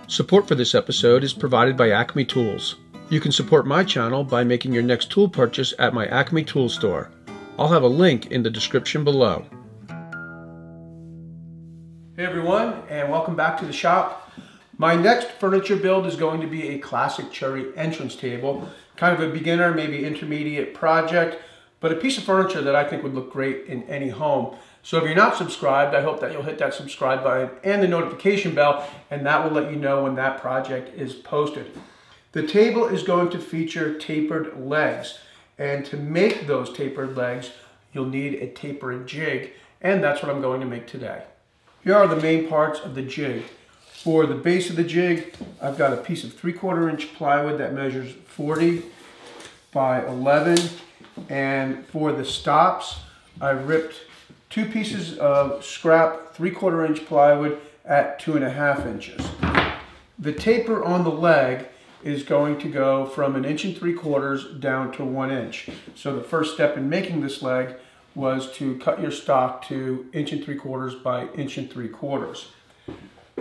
Support for this episode is provided by Acme Tools. You can support my channel by making your next tool purchase at my Acme Tool store. I'll have a link in the description below. Hey everyone, and welcome back to the shop. My next furniture build is going to be a classic cherry entrance table. Kind of a beginner, maybe intermediate project, but a piece of furniture that I think would look great in any home. So if you're not subscribed, I hope that you'll hit that subscribe button and the notification bell, and that will let you know when that project is posted. The table is going to feature tapered legs, and to make those tapered legs, you'll need a tapering jig, and that's what I'm going to make today. Here are the main parts of the jig. For the base of the jig, I've got a piece of 3/4 inch plywood that measures 40 by 11, and for the stops, I ripped 2 pieces of scrap 3/4 inch plywood at 2.5 inches. The taper on the leg is going to go from 1 3/4 inches down to 1 inch. So the first step in making this leg was to cut your stock to 1 3/4 inches by 1 3/4 inches.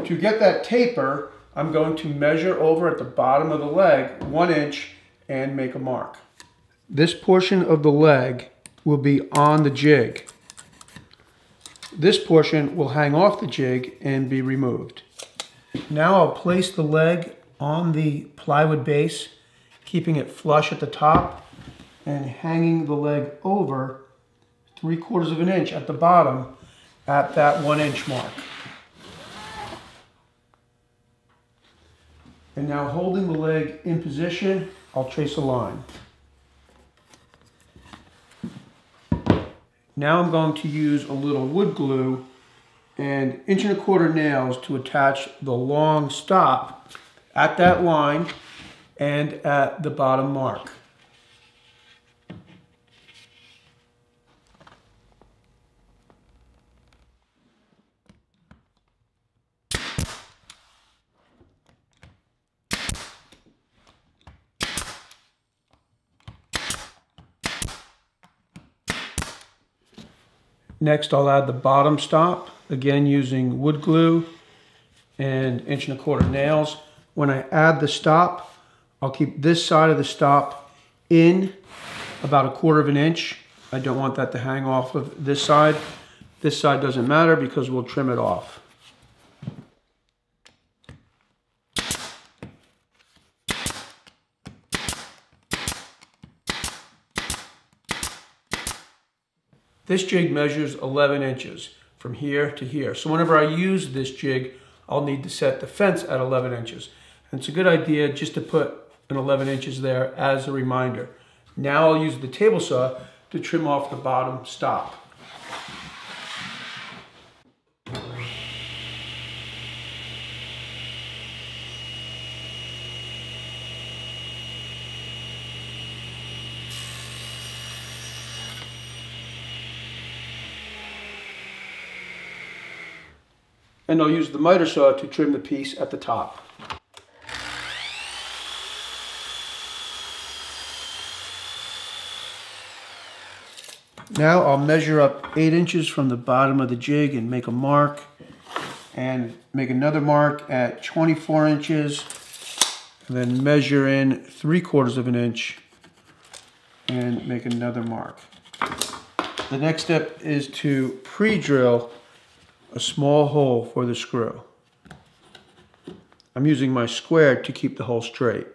To get that taper, I'm going to measure over at the bottom of the leg 1 inch and make a mark. This portion of the leg will be on the jig. This portion will hang off the jig and be removed. Now I'll place the leg on the plywood base, keeping it flush at the top and hanging the leg over 3/4 inch at the bottom at that 1 inch mark. And now holding the leg in position, I'll trace a line. Now I'm going to use a little wood glue and 1 1/4 inch nails to attach the long stop at that line and at the bottom mark. Next, I'll add the bottom stop, again using wood glue and 1 1/4 inch nails. When I add the stop, I'll keep this side of the stop in about 1/4 inch. I don't want that to hang off of this side. This side doesn't matter because we'll trim it off. This jig measures 11 inches from here to here. So whenever I use this jig, I'll need to set the fence at 11 inches. And it's a good idea just to put an 11 inches there as a reminder. Now I'll use the table saw to trim off the bottom stop. And I'll use the miter saw to trim the piece at the top. Now I'll measure up 8 inches from the bottom of the jig and make a mark, and make another mark at 24 inches, and then measure in 3/4 inch and make another mark. The next step is to pre-drill a small hole for the screw. I'm using my square to keep the hole straight.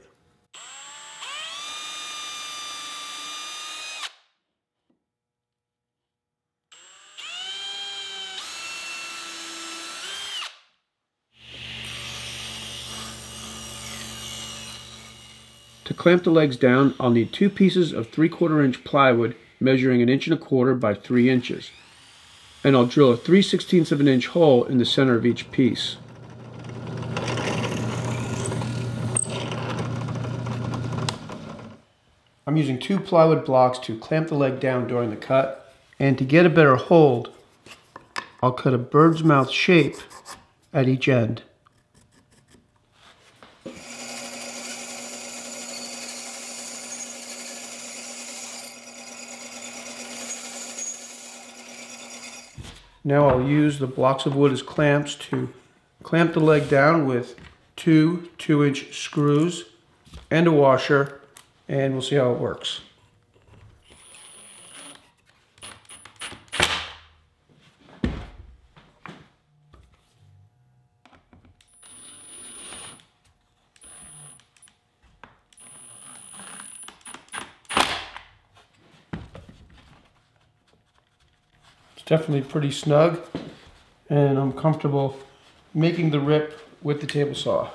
To clamp the legs down, I'll need 2 pieces of 3/4 inch plywood measuring 1 1/4 inch by 3 inches. And I'll drill a 3/16 inch hole in the center of each piece. I'm using 2 plywood blocks to clamp the leg down during the cut, and to get a better hold, I'll cut a bird's mouth shape at each end. Now I'll use the blocks of wood as clamps to clamp the leg down with two 2-inch screws and a washer, and we'll see how it works. It's definitely pretty snug, and I'm comfortable making the rip with the table saw.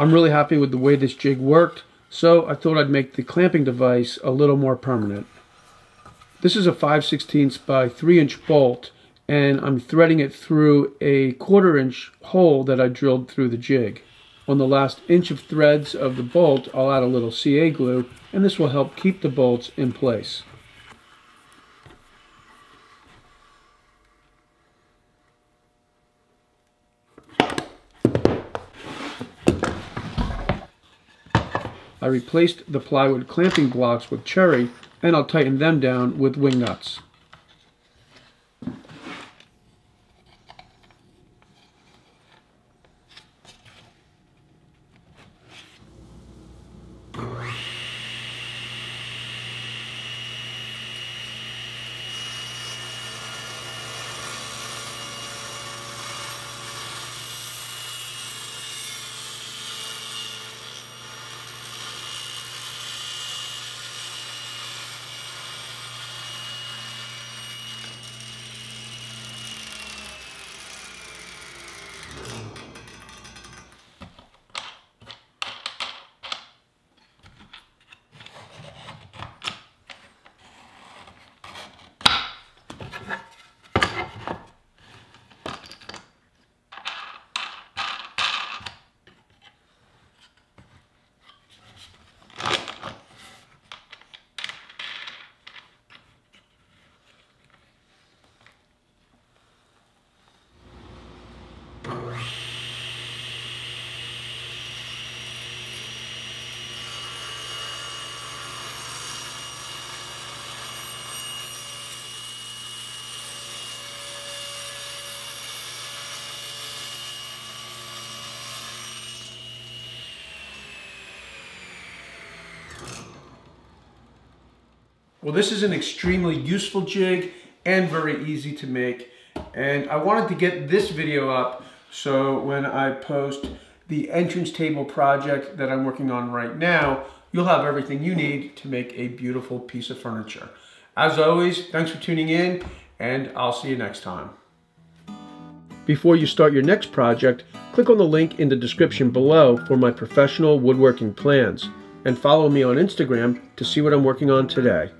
I'm really happy with the way this jig worked, so I thought I'd make the clamping device a little more permanent. This is a 5/16 by 3-inch bolt, and I'm threading it through a 1/4-inch hole that I drilled through the jig. On the last inch of threads of the bolt, I'll add a little CA glue, and this will help keep the bolts in place. I replaced the plywood clamping blocks with cherry, and I'll tighten them down with wing nuts. Well, this is an extremely useful jig and very easy to make, and I wanted to get this video up so when I post the entrance table project that I'm working on right now, you'll have everything you need to make a beautiful piece of furniture. As always, thanks for tuning in, and I'll see you next time. Before you start your next project, click on the link in the description below for my professional woodworking plans, and follow me on Instagram to see what I'm working on today.